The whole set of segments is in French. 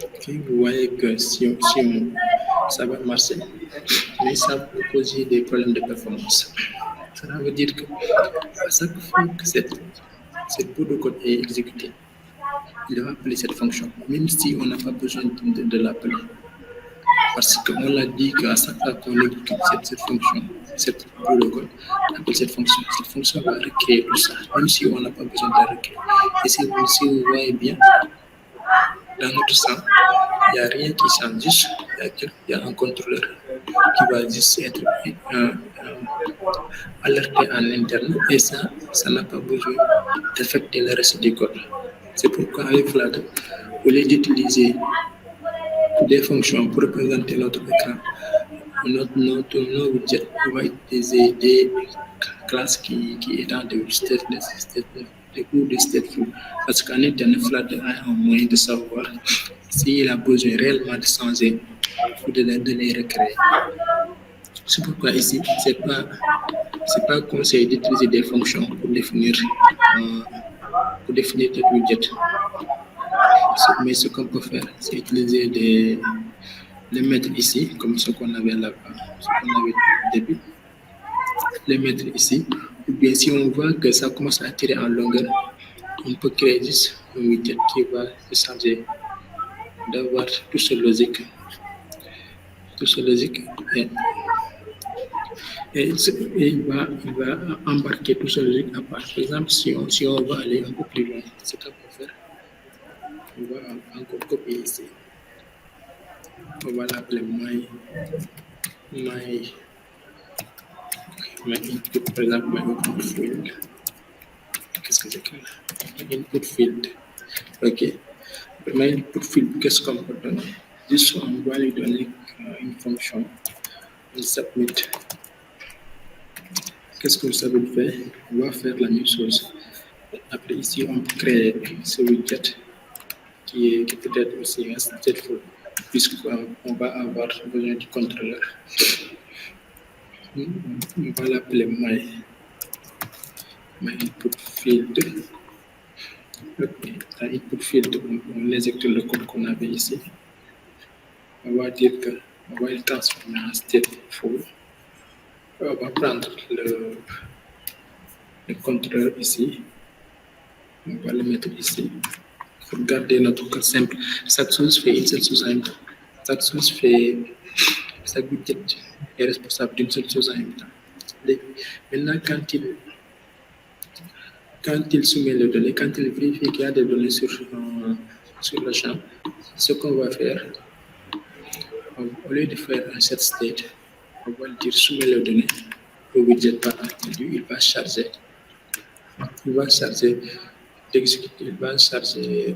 Ok, vous voyez que ça va marcher, mais ça peut poser des problèmes de performance. Cela veut dire que à chaque fois que cette bout de code est exécutée, il va appeler cette fonction, même si on n'a pas besoin de l'appeler. Parce qu'on l'a dit qu'à chaque fois qu'on exécute cette fonction, cette bout de code, on appelle cette fonction va recréer tout ça, même si on n'a pas besoin de la recréer. Et si vous voyez bien, dans notre sens, il n'y a rien qui change, juste il y a un contrôleur qui va juste être alerté en interne et ça n'a pas besoin d'affecter le reste du code. C'est pourquoi avec Flutter, au lieu d'utiliser des fonctions pour représenter notre écran, nos widgets, on va utiliser des classes qui étant de stateless ou de stateful. Parce qu'en interne, Flutter a un moyen de savoir s'il a besoin réellement de changer ou de les recréer. C'est pourquoi ici, c'est pas conseil d'utiliser des fonctions pour définir des widgets. Mais ce qu'on peut faire, c'est utiliser les mettre ici, comme ce qu'on avait là-bas, ce qu'on avait au début. Les mettre ici. Ou bien si on voit que ça commence à tirer en longueur, on peut créer juste un widget qui va se changer d'avoir tout ce logique. Et il va embarquer tout ce logique à part. Par exemple, si on va aller un peu plus loin, ce qu'on peut faire, on va encore copier ici. On va l'appeler my input, par exemple, my input field. Qu'est-ce que c'est que my input field? Ok. My input field, qu'est-ce qu'on peut donner? Juste, on va lui donner une fonction. On submit. Qu'est-ce que ça veut faire? On va faire la même chose. Après, ici, on peut créer ce widget qui peut être aussi un stateful, puisqu'on va avoir besoin du contrôleur. On va l'appeler my input field. Okay. Dans input field, on exécute le code qu'on avait ici. On va dire qu'on va le transformer en stateful. On va prendre le contrôleur ici. On va le mettre ici. Pour garder notre code simple. Chaque chose fait une seule chose en même temps. Chaque widget est responsable d'une seule chose en même temps. Maintenant, quand il soumet les données, quand il vérifie qu'il y a des données sur le champ, ce qu'on va faire, au lieu de faire un set state, on va dire soumet les données au widget par attribut, il va charger d'exécuter, il va charger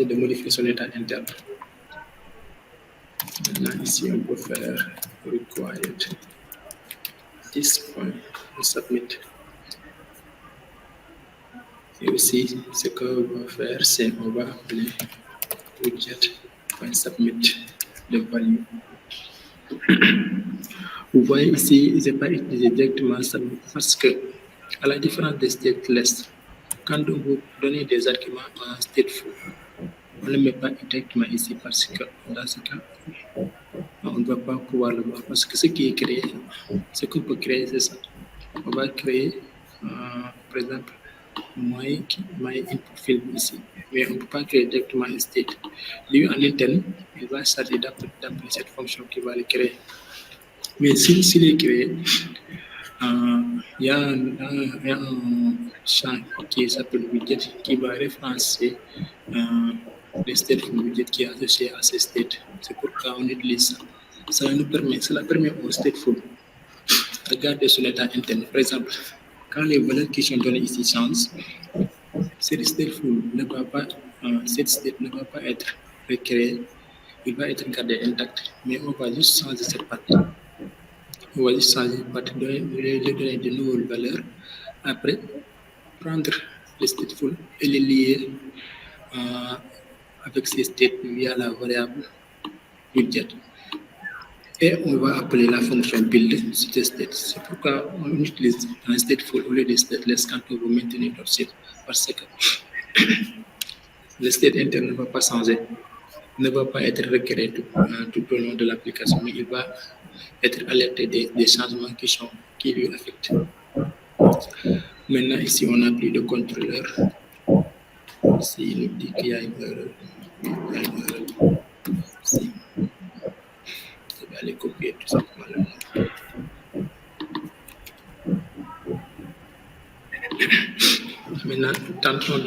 de modifier son état interne. Maintenant, ici, on peut faire required this point submit. Et aussi, ce qu'on va faire, c'est on va appeler widget.submit de value. Vous voyez ici, je n'ai pas utilisé directement submit parce que, à la différence des stateless, quand vous donnez des arguments en stateful, on ne le met pas directement ici parce que dans ce cas, on ne va pas pouvoir le voir parce que ce qui est créé, ce qu'on peut créer, c'est ça. On va créer, par exemple, my input field ici, mais on ne peut pas créer directement un state. Lui, en interne, il va charger d'appeler cette fonction qui va le créer. Mais s'il est créé, il y a un champ qui s'appelle widget qui va référencer les states widget qui est associé à ces states. C'est pourquoi on utilise ça. Cela permet au stateful de garder son état interne. Par exemple, quand les valeurs qui sont données ici changent, cette stateful cette state ne va pas être recréée, il va être gardé intact, mais on va juste changer cette partie. On va juste changer cette partie, donner de nouvelles valeurs. Après, prendre les stateful et les lier avec ces states via la variable widget. Et on va appeler la fonction build sur ces states. C'est pourquoi on utilise un stateful au lieu de stateless quand on veut maintenir notre site. Parce que Le state interne ne va pas changer, ne va pas être recréé tout au long de l'application, mais il va être alerté des changements qui lui affectent. Maintenant, ici, on n'a plus de contrôleur. Ici, il nous dit qu'il y a une erreur. Ici, je vais aller copier tout simplement le nom. Maintenant, tentons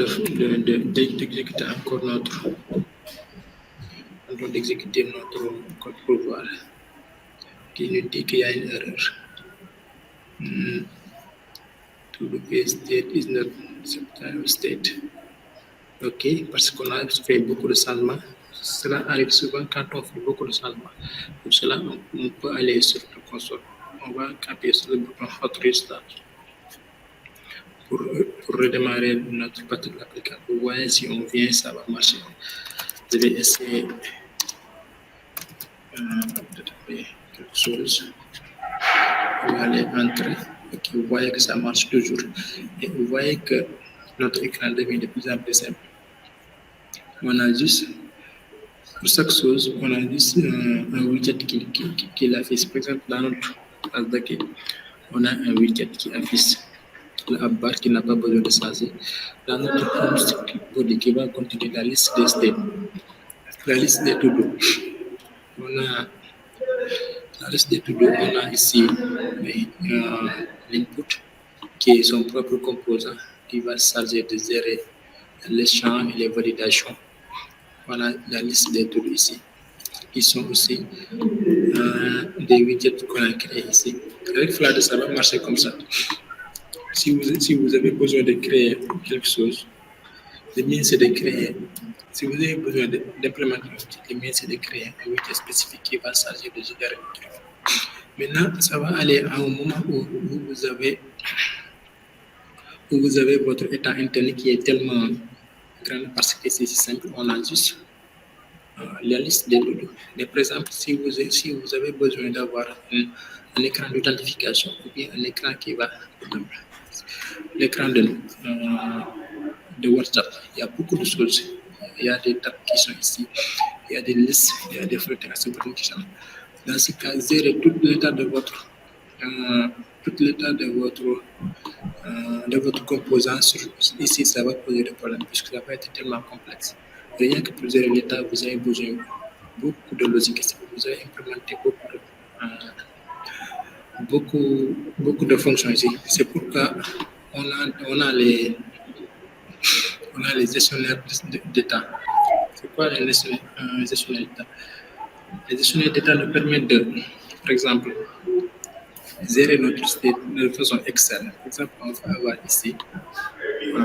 d'exécuter encore notre code pour voir qui nous dit qu'il y a une erreur. To the page state is not subtitle state. Ok, parce qu'on a fait beaucoup de changements. Cela arrive souvent quand on fait beaucoup de changements. Pour cela, on peut aller sur la console. On va appuyer sur le bouton Hot Restart pour redémarrer notre partie de l'application. Vous voyez, si on vient, ça va marcher. Je vais essayer de taper quelque chose. On va aller entrer. Okay, vous voyez que ça marche toujours. Et vous voyez que notre écran devient de plus en plus simple. On a juste, pour chaque chose, on a juste un widget qui l'affiche. Par exemple, dans notre page d'accueil, on a un widget qui affiche la barre qui n'a pas besoin de changer. Dans notre home body qui va continuer la liste des states, la liste des to-do. On a la liste des to-do, on a ici l'input qui est son propre composant qui va charger de gérer les champs et les validations. Voilà la liste des to-do ici. Ils sont aussi des widgets qu'on a créés ici. Avec Flutter, ça va marcher comme ça. Si vous avez besoin de créer quelque chose, le mieux c'est de créer. Si vous avez besoin d'implémenter un outil, le mieux c'est de créer un widget spécifique qui va charger de gérer le truc. Maintenant, ça va aller à un moment où vous avez votre état interne qui est tellement grand parce que c'est simple. On a juste la liste des to-do. Mais par exemple, si vous avez besoin d'avoir un écran d'authentification ou bien un écran qui va, l'écran de WhatsApp, il y a beaucoup de choses. Il y a des tabs qui sont ici, il y a des listes, il y a des flutters qui sont. Dans ce cas, gérer tout l'état de votre composant ici, ça va poser des problèmes puisque ça va être tellement complexe. Rien que pour gérer l'état, vous avez besoin de beaucoup de logique ici. Vous avez implémenté beaucoup de fonctions ici. C'est pourquoi on a les gestionnaires d'état. C'est quoi les gestionnaires d'état? Les gestionnaires d'état nous permettent de, par exemple, gérer notre state de façon externe. Par exemple, on va avoir ici, on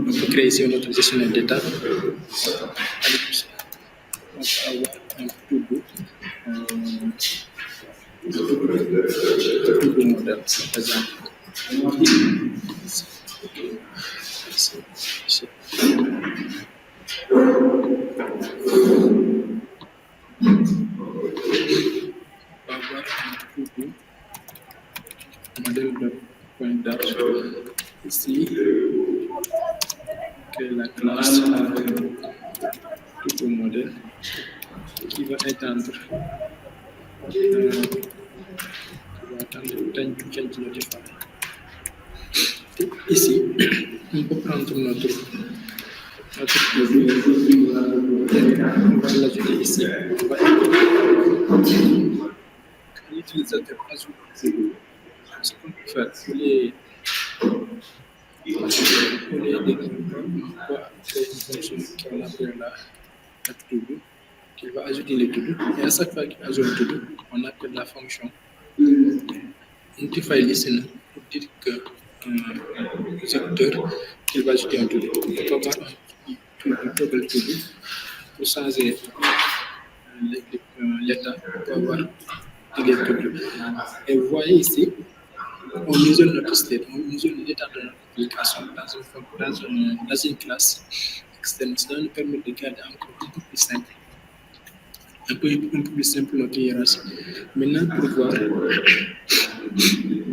peut créer ici notre gestionnaire d'état. On va avoir un to-do modèle, par exemple. Modèle de pointage ici, créer la classe tout modèle qui va étendre change notify. Ici, on peut prendre notre produit, on va l'ajouter ici. L'utilisateur ajoute ce qu'on peut faire pour les développeurs, on va créer une fonction qu'on appelle la to-do, qui va ajouter les to-do. Et à chaque fois qu'il ajoute le to-do, on appelle la fonction notify listener pour dire que l'exécuteur qu'il va ajouter un to-do. On peut avoir un toggle to-do pour changer l'état, on peut avoir les to-do. Et vous voyez ici, on isole notre state, on isole l'état de notre application dans une classe externe. Cela nous permet de garder encore un peu plus simple. Un peu plus simple notre hiérarchie. Maintenant, pour voir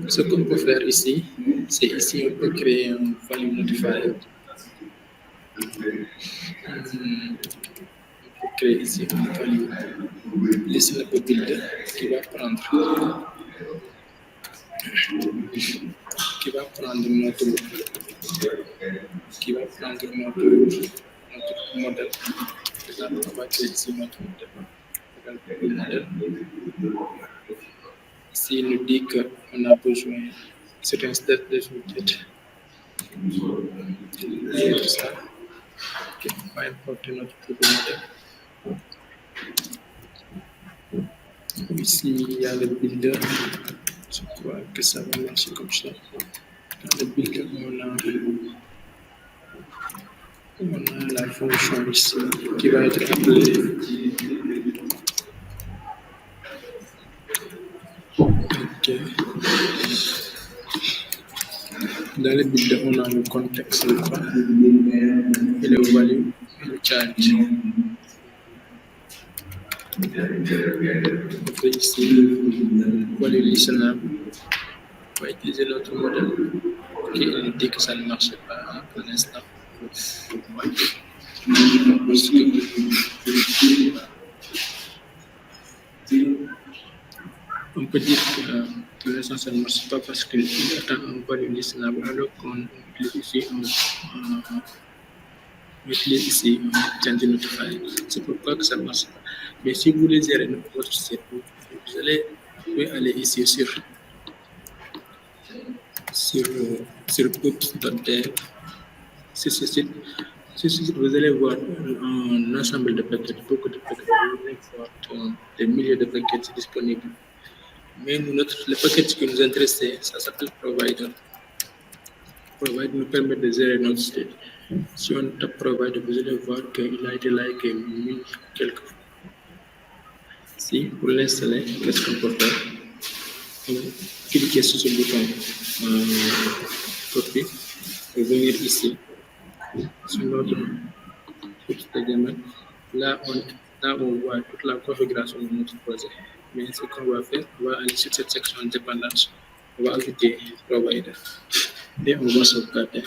ce qu'on peut faire ici, c'est ici on peut créer un value notifier. Créer ici un value listenable builder qui va prendre notre modèle. Là, on va créer ici notre modèle. Ici, il nous dit qu'on a besoin, c'est un step de tête. Et ça, on va importer notre modèle. Ici, il y a le builder. Je crois que ça va marcher comme ça. Dans le builder, on a la fonction ici qui va être appelée. Ok. Dans le builder, on a le contexte, et le value et le charge. On fait ici value listenable. On va utiliser notre modèle qui nous dit que ça ne marche pas pour l'instant. On peut dire que pour l'instant ça ne marche pas parce qu'il attend un value listenable alors qu'on utilise ici un change notifier. C'est pourquoi que ça ne marche pas. Mais si vous voulez gérer votre site, vous pouvez aller ici sur oops.dev. Sur ce site, vous allez voir un ensemble de paquets, beaucoup de paquets. Vous allez voir des milliers de paquets disponibles. Mais le paquet qui nous intéresse, ça s'appelle provider. Provider nous permet de gérer notre site. Si on tape provider, vous allez voir qu'il a été liké quelques fois. Si pour l'installer, qu'est-ce qu'on peut faire? Cliquez sur ce bouton copie et venir ici sur notre site de domaine. Là, on voit toute la configuration de notre projet. Mais ce qu'on va faire, on va aller sur cette section de dépendance. On va ajouter provider et on va sauvegarder.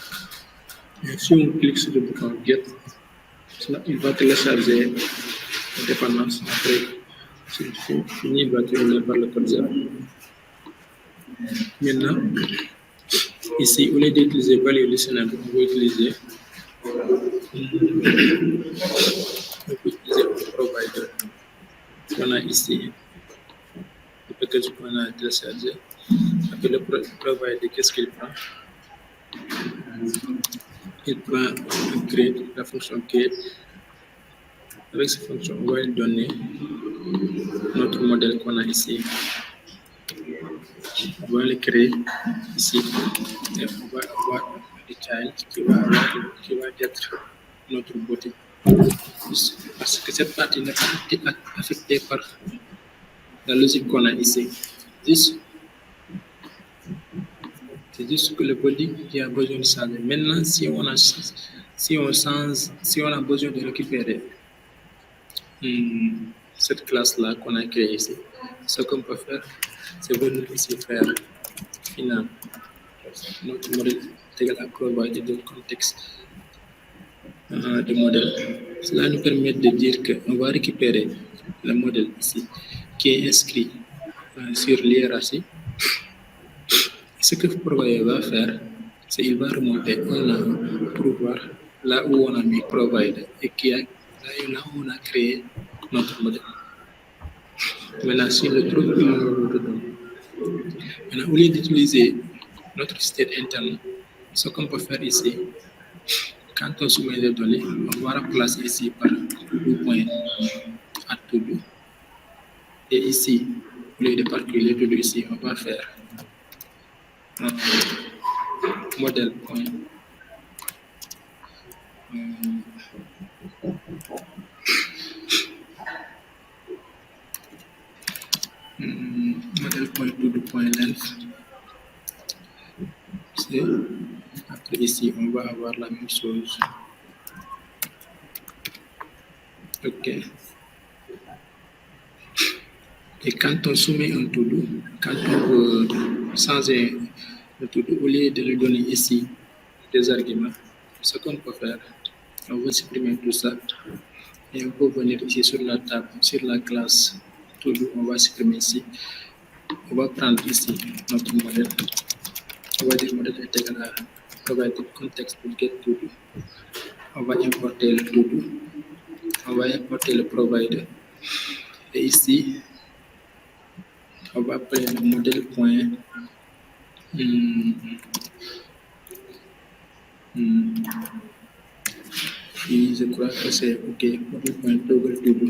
Et si on clique sur le bouton get, il va télécharger la dépendance. Après, si c'est fini, il va terminer par le code 0. Maintenant, ici, au lieu d'utiliser value listenable, on va utiliser provider. On a ici le package qu'on a téléchargé. Après le provider, qu'est-ce qu'il prend? Il prend create, la fonction create. Avec cette fonction, on va lui donner notre modèle qu'on a ici. On va le créer ici. Et on va avoir le child qui va être notre body. Parce que cette partie n'est pas affectée par la logique qu'on a ici. C'est juste que le body qui a besoin de changer. Maintenant, si on a besoin de récupérer cette classe-là qu'on a créée ici, ce qu'on peut faire, c'est venir ici faire final. Notre modèle est égal à provider de contexte de modèle. Cela nous permet de dire qu'on va récupérer le modèle ici qui est inscrit sur l'hiérarchie. Ce que provider va faire, c'est qu'il va remonter pour voir là où on a mis provider et là où on a créé notre modèle. Maintenant, si le trouve, on le redonne. Maintenant, au lieu d'utiliser notre state interne, ce qu'on peut faire ici, quand on soumet les données, on va remplacer ici par do.add et ici, au lieu de calculer tout ici, on va faire modèle point modèle point to point length. Après ici, on va avoir la même chose. Ok. Et quand on soumet un to-do, quand on veut changer le to-do, au lieu de lui donner ici des arguments, ce qu'on peut faire, On va supprimer tout ça. Et on peut venir ici sur la table, sur la classe. Toujours, on va supprimer ici. On va prendre ici notre modèle. On va dire modèle est égal à provided context pour get to do. On va importer le to do. On va importer le provider. Et ici, on va appeler le modèle point. Puis je crois que c'est OK. Modèle point toggle to do.